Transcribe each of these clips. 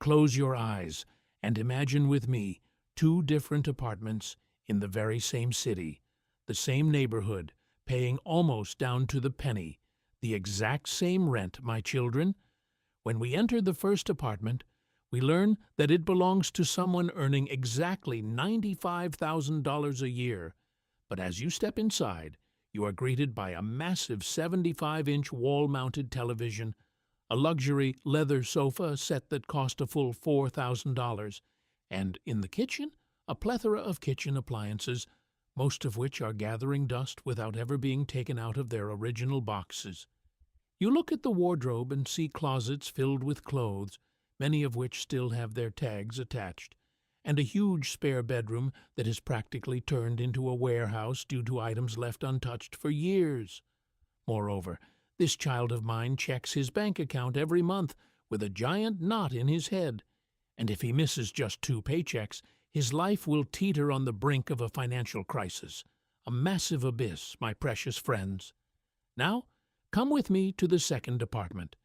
close your eyes and imagine with me two different apartments in the very same city, the same neighborhood, paying almost down to the penny, the exact same rent, my children. When we enter the first apartment, we learn that it belongs to someone earning exactly $95,000 a year. But as you step inside, you are greeted by a massive 75-inch wall-mounted television, a luxury leather sofa set that cost a full $4,000, and in the kitchen, a plethora of kitchen appliances, most of which are gathering dust without ever being taken out of their original boxes. You look at the wardrobe and see closets filled with clothes, many of which still have their tags attached, and a huge spare bedroom that is practically turned into a warehouse due to items left untouched for years. Moreover, this child of mine checks his bank account every month with a giant knot in his head, and if he misses just 2 paychecks, his life will teeter on the brink of a financial crisis, a massive abyss, my precious friends. Now, come with me to the second apartment.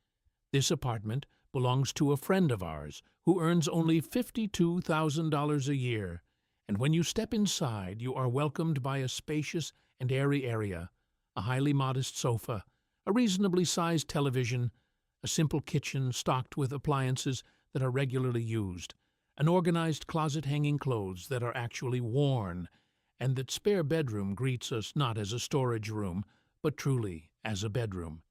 This apartment belongs to a friend of ours who earns only $52,000 a year, and when you step inside, you are welcomed by a spacious and airy area, a highly modest sofa, a reasonably sized television, a simple kitchen stocked with appliances that are regularly used, an organized closet hanging clothes that are actually worn, and that spare bedroom greets us not as a storage room, but truly as a bedroom.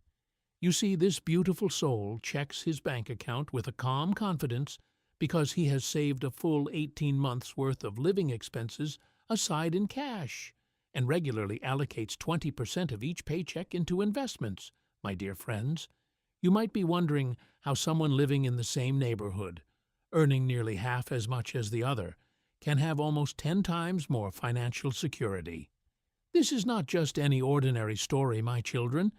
You see, this beautiful soul checks his bank account with a calm confidence because he has saved a full 18 months' worth of living expenses aside in cash, and regularly allocates 20% of each paycheck into investments. My dear friends, you might be wondering how someone living in the same neighborhood, earning nearly half as much as the other, can have almost 10 times more financial security. This is not just any ordinary story, my children.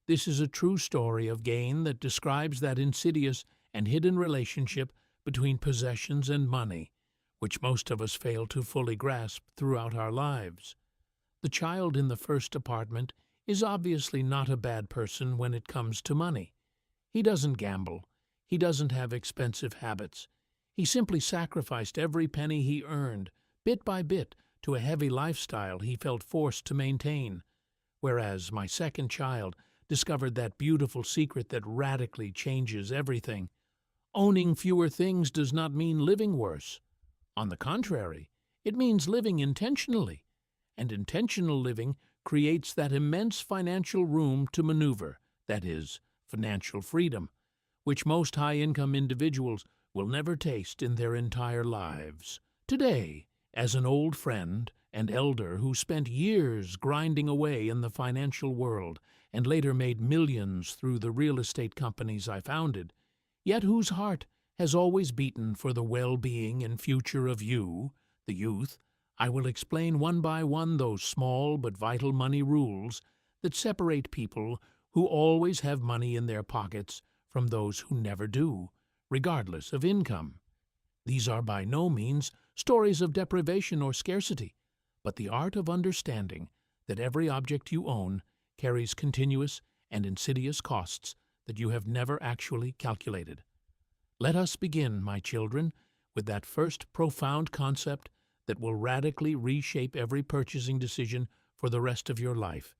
This is a true story of gain that describes that insidious and hidden relationship between possessions and money, which most of us fail to fully grasp throughout our lives. The child in the first apartment is obviously not a bad person when it comes to money. He doesn't gamble. He doesn't have expensive habits. He simply sacrificed every penny he earned, bit by bit, to a heavy lifestyle he felt forced to maintain. Whereas my second child discovered that beautiful secret that radically changes everything. Owning fewer things does not mean living worse. On the contrary, it means living intentionally. And intentional living creates that immense financial room to maneuver, that is, financial freedom, which most high-income individuals will never taste in their entire lives. Today, as an old friend and elder who spent years grinding away in the financial world and later made millions through the real estate companies I founded, yet whose heart has always beaten for the well-being and future of you, the youth, I will explain one by one those small but vital money rules that separate people who always have money in their pockets from those who never do, regardless of income. These are by no means stories of deprivation or scarcity, but the art of understanding that every object you own carries continuous and insidious costs that you have never actually calculated. Let us begin, my children, with that first profound concept that will radically reshape every purchasing decision for the rest of your life.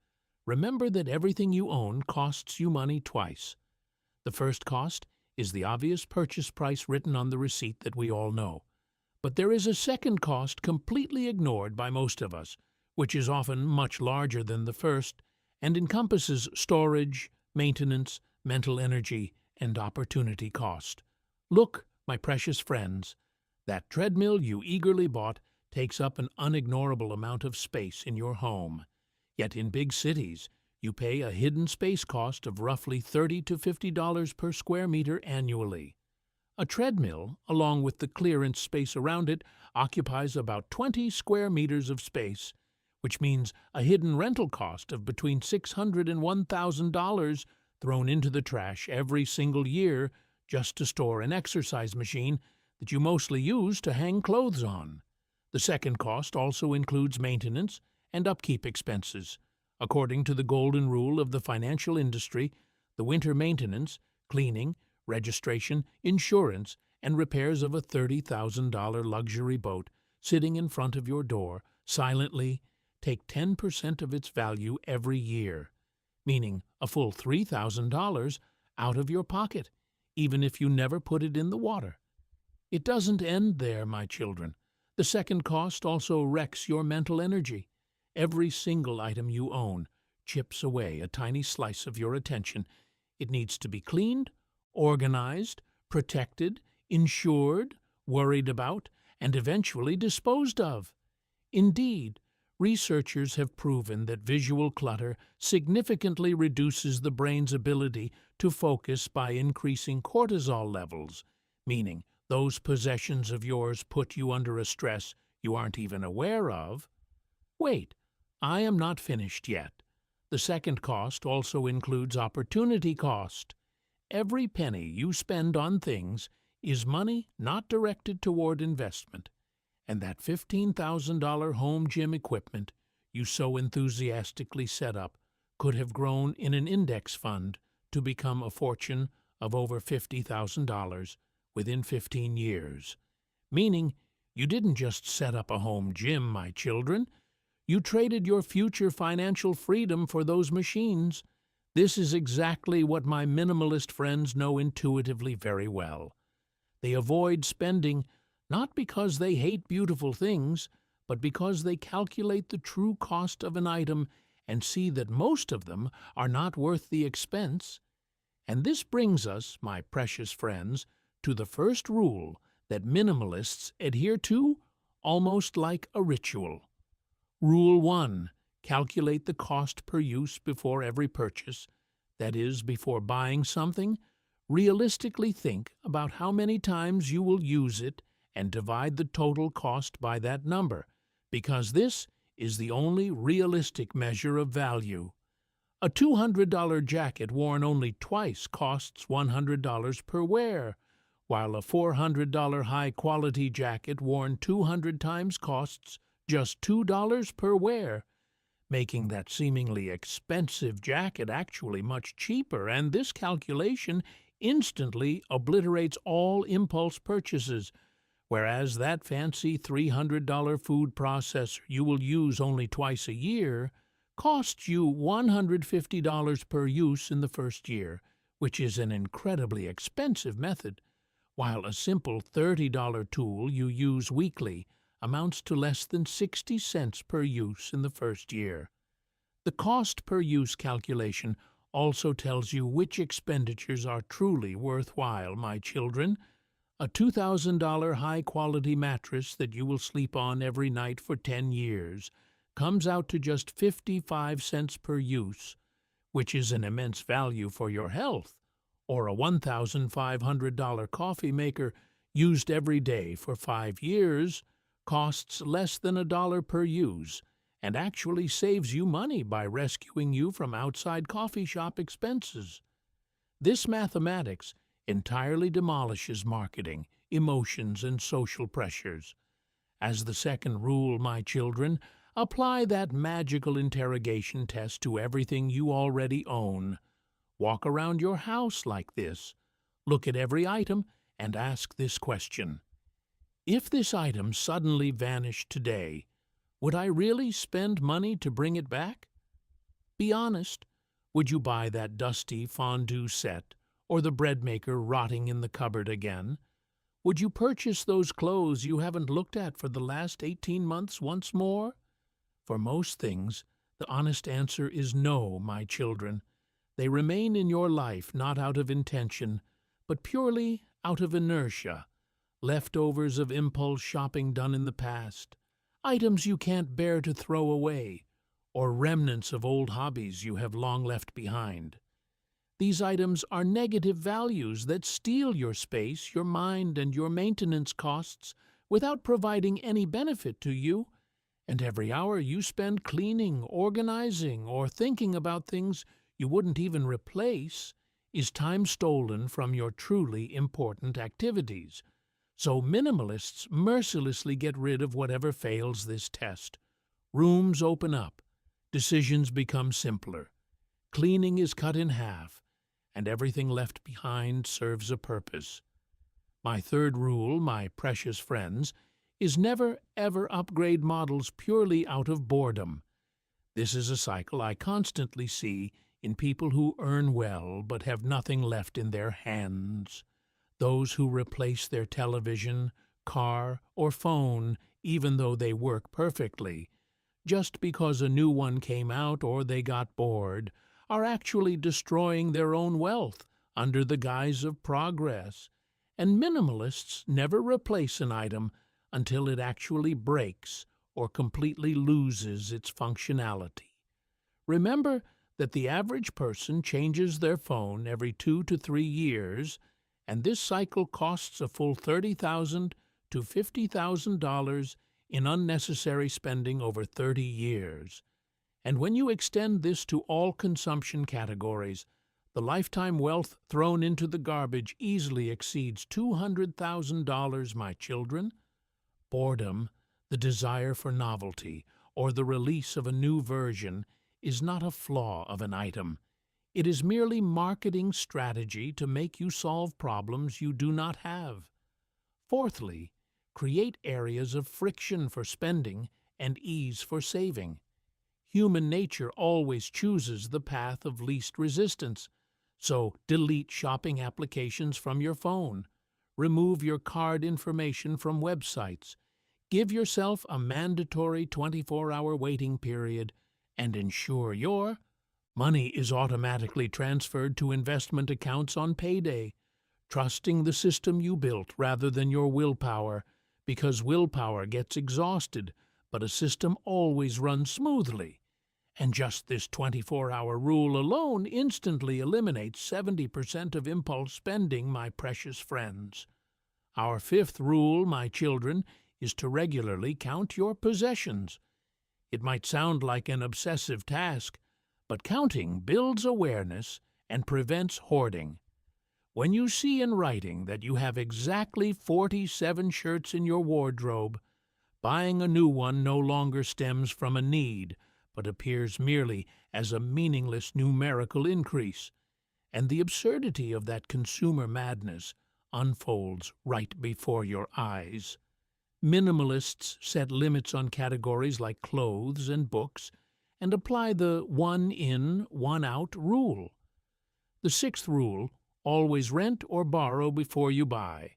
Remember that everything you own costs you money twice. The first cost is the obvious purchase price written on the receipt that we all know. But there is a second cost completely ignored by most of us, which is often much larger than the first and encompasses storage, maintenance, mental energy, and opportunity cost. Look, my precious friends, that treadmill you eagerly bought takes up an unignorable amount of space in your home. Yet in big cities, you pay a hidden space cost of roughly $30 to $50 per square meter annually. A treadmill, along with the clearance space around it, occupies about 20 square meters of space, which means a hidden rental cost of between $600 and $1,000 thrown into the trash every single year just to store an exercise machine that you mostly use to hang clothes on. The second cost also includes maintenance and upkeep expenses. According to the golden rule of the financial industry, the winter maintenance, cleaning, registration, insurance, and repairs of a $30,000 luxury boat sitting in front of your door silently take 10% of its value every year, meaning a full $3,000 out of your pocket, even if you never put it in the water. It doesn't end there, my children. The second cost also wrecks your mental energy. Every single item you own chips away a tiny slice of your attention. It needs to be cleaned, organized, protected, insured, worried about, and eventually disposed of. Indeed, researchers have proven that visual clutter significantly reduces the brain's ability to focus by increasing cortisol levels, meaning those possessions of yours put you under a stress you aren't even aware of. Wait, I am not finished yet. The second cost also includes opportunity cost. Every penny you spend on things is money not directed toward investment, and that $15,000 home gym equipment you so enthusiastically set up could have grown in an index fund to become a fortune of over $50,000 within 15 years. Meaning, you didn't just set up a home gym, my children. You traded your future financial freedom for those machines. This is exactly what my minimalist friends know intuitively very well. They avoid spending not because they hate beautiful things, but because they calculate the true cost of an item and see that most of them are not worth the expense. And this brings us, my precious friends, to the first rule that minimalists adhere to almost like a ritual. Rule 1. Calculate the cost per use before every purchase. That is, before buying something, realistically think about how many times you will use it and divide the total cost by that number, because this is the only realistic measure of value. A $200 jacket worn only twice costs $100 per wear, while a $400 high-quality jacket worn 200 times costs just $2 per wear, making that seemingly expensive jacket actually much cheaper, and this calculation instantly obliterates all impulse purchases, whereas that fancy $300 food processor you will use only twice a year costs you $150 per use in the first year, which is an incredibly expensive method, while a simple $30 tool you use weekly amounts to less than 60 cents per use in the first year. The cost per use calculation also tells you which expenditures are truly worthwhile, my children. A $2,000 high-quality mattress that you will sleep on every night for 10 years comes out to just 55 cents per use, which is an immense value for your health, or a $1,500 coffee maker used every day for 5 years costs less than $1 per use and actually saves you money by rescuing you from outside coffee shop expenses. This mathematics entirely demolishes marketing, emotions, and social pressures. As the second rule, my children, apply that magical interrogation test to everything you already own. Walk around your house like this. Look at every item and ask this question. If this item suddenly vanished today, would I really spend money to bring it back? Be honest. Would you buy that dusty fondue set or the bread maker rotting in the cupboard again? Would you purchase those clothes you haven't looked at for the last 18 months once more? For most things, the honest answer is no, my children. They remain in your life not out of intention, but purely out of inertia, leftovers of impulse shopping done in the past, items you can't bear to throw away, or remnants of old hobbies you have long left behind. These items are negative values that steal your space, your mind, and your maintenance costs without providing any benefit to you, and every hour you spend cleaning, organizing, or thinking about things you wouldn't even replace is time stolen from your truly important activities. So minimalists mercilessly get rid of whatever fails this test. Rooms open up, decisions become simpler, cleaning is cut in half, and everything left behind serves a purpose. My third rule, my precious friends, is never ever upgrade models purely out of boredom. This is a cycle I constantly see in people who earn well but have nothing left in their hands. Those who replace their television, car, or phone even though they work perfectly, just because a new one came out or they got bored, are actually destroying their own wealth under the guise of progress. And minimalists never replace an item until it actually breaks or completely loses its functionality. Remember that the average person changes their phone every 2 to 3 years, and this cycle costs a full $30,000 to $50,000 in unnecessary spending over 30 years. And when you extend this to all consumption categories, the lifetime wealth thrown into the garbage easily exceeds $200,000, my children. Boredom, the desire for novelty, or the release of a new version is not a flaw of an item. It is merely marketing strategy to make you solve problems you do not have. Fourthly, create areas of friction for spending and ease for saving. Human nature always chooses the path of least resistance, so delete shopping applications from your phone, remove your card information from websites, give yourself a mandatory 24-hour waiting period, and ensure your money is automatically transferred to investment accounts on payday, trusting the system you built rather than your willpower, because willpower gets exhausted, but a system always runs smoothly. And just this 24-hour rule alone instantly eliminates 70% of impulse spending, my precious friends. Our fifth rule, my children, is to regularly count your possessions. It might sound like an obsessive task, but counting builds awareness and prevents hoarding. When you see in writing that you have exactly 47 shirts in your wardrobe, buying a new one no longer stems from a need, but appears merely as a meaningless numerical increase, and the absurdity of that consumer madness unfolds right before your eyes. Minimalists set limits on categories like clothes and books and apply the one-in, one-out rule. The sixth rule, always rent or borrow before you buy.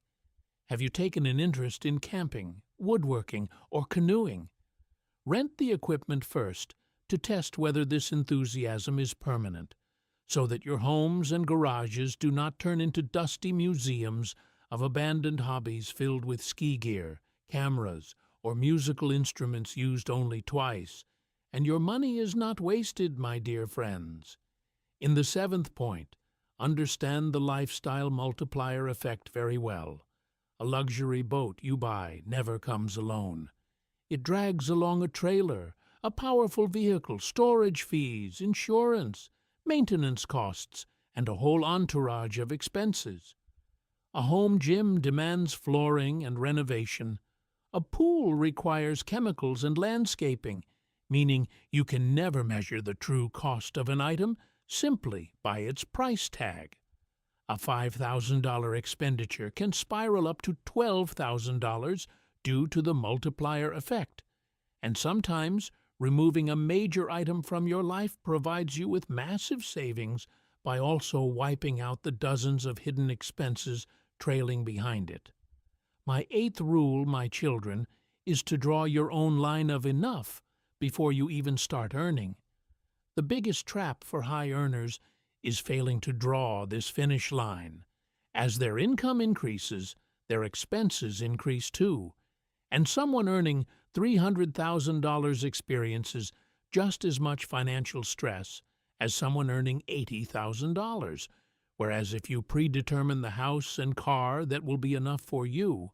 Have you taken an interest in camping, woodworking, or canoeing? Rent the equipment first to test whether this enthusiasm is permanent, so that your homes and garages do not turn into dusty museums of abandoned hobbies filled with ski gear, cameras, or musical instruments used only twice, and your money is not wasted, my dear friends. In the seventh point, understand the lifestyle multiplier effect very well. A luxury boat you buy never comes alone. It drags along a trailer, a powerful vehicle, storage fees, insurance, maintenance costs, and a whole entourage of expenses. A home gym demands flooring and renovation. A pool requires chemicals and landscaping, meaning you can never measure the true cost of an item simply by its price tag. A $5,000 expenditure can spiral up to $12,000 due to the multiplier effect, and sometimes removing a major item from your life provides you with massive savings by also wiping out the dozens of hidden expenses trailing behind it. My eighth rule, my children, is to draw your own line of enough before you even start earning. The biggest trap for high earners is failing to draw this finish line. As their income increases, their expenses increase too, and someone earning $300,000 experiences just as much financial stress as someone earning $80,000, whereas if you predetermine the house and car that will be enough for you,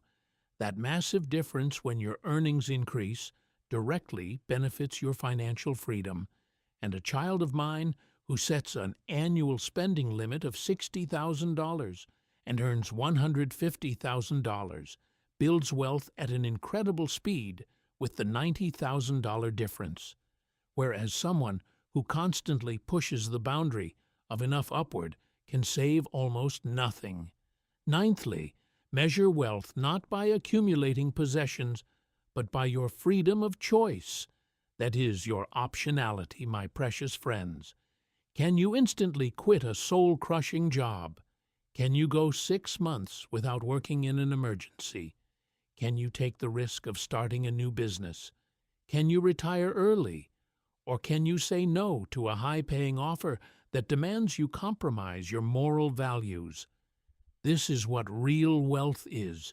that massive difference when your earnings increase directly benefits your financial freedom. And a child of mine who sets an annual spending limit of $60,000 and earns $150,000 builds wealth at an incredible speed with the $90,000 difference, whereas someone who constantly pushes the boundary of enough upward can save almost nothing. Ninthly, Measure wealth not by accumulating possessions, but by your freedom of choice. That is, your optionality, my precious friends. Can you instantly quit a soul-crushing job? Can you go 6 months without working in an emergency? Can you take the risk of starting a new business? Can you retire early? Or can you say no to a high-paying offer that demands you compromise your moral values? This is what real wealth is,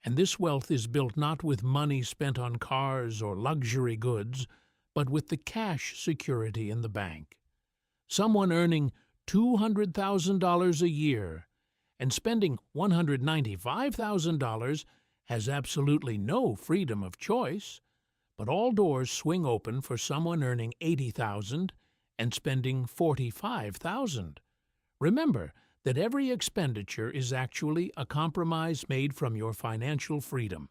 and this wealth is built not with money spent on cars or luxury goods, but with the cash security in the bank. Someone earning $200,000 a year and spending $195,000 has absolutely no freedom of choice, but all doors swing open for someone earning $80,000 and spending $45,000. Remember that every expenditure is actually a compromise made from your financial freedom,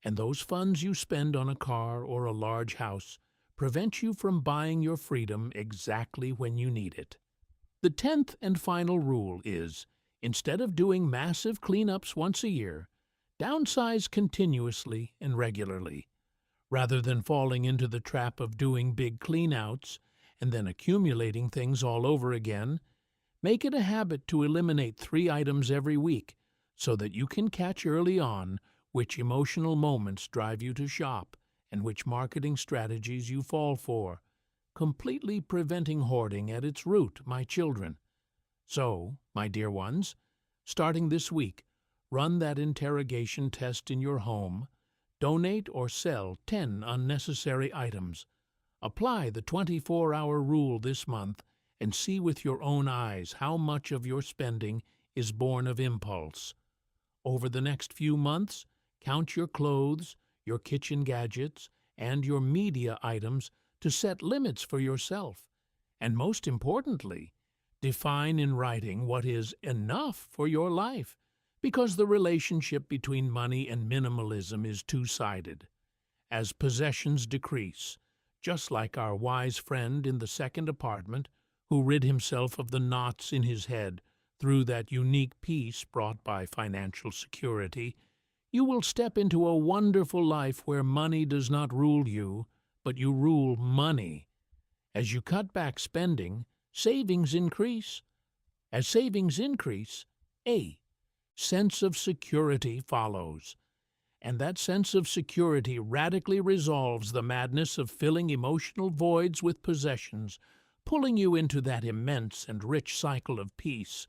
and those funds you spend on a car or a large house prevent you from buying your freedom exactly when you need it. The 10th and final rule is, instead of doing massive cleanups once a year, downsize continuously and regularly. Rather than falling into the trap of doing big cleanouts and then accumulating things all over again, make it a habit to eliminate 3 items every week so that you can catch early on which emotional moments drive you to shop and which marketing strategies you fall for, completely preventing hoarding at its root, my children. So, my dear ones, starting this week, run that interrogation test in your home, donate or sell 10 unnecessary items, apply the 24-hour rule this month, and see with your own eyes how much of your spending is born of impulse. Over the next few months, count your clothes, your kitchen gadgets, and your media items to set limits for yourself. And most importantly, define in writing what is enough for your life, because the relationship between money and minimalism is two-sided. As possessions decrease, just like our wise friend in the second apartment, who rid himself of the knots in his head through that unique peace brought by financial security, you will step into a wonderful life where money does not rule you, but you rule money. As you cut back spending, savings increase. As savings increase, a sense of security follows. And that sense of security radically resolves the madness of filling emotional voids with possessions, pulling you into that immense and rich cycle of peace,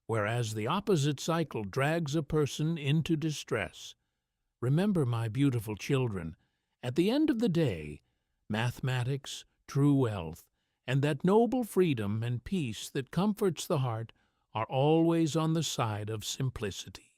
whereas the opposite cycle drags a person into distress. Remember, my beautiful children, at the end of the day, mathematics, true wealth, and that noble freedom and peace that comforts the heart are always on the side of simplicity.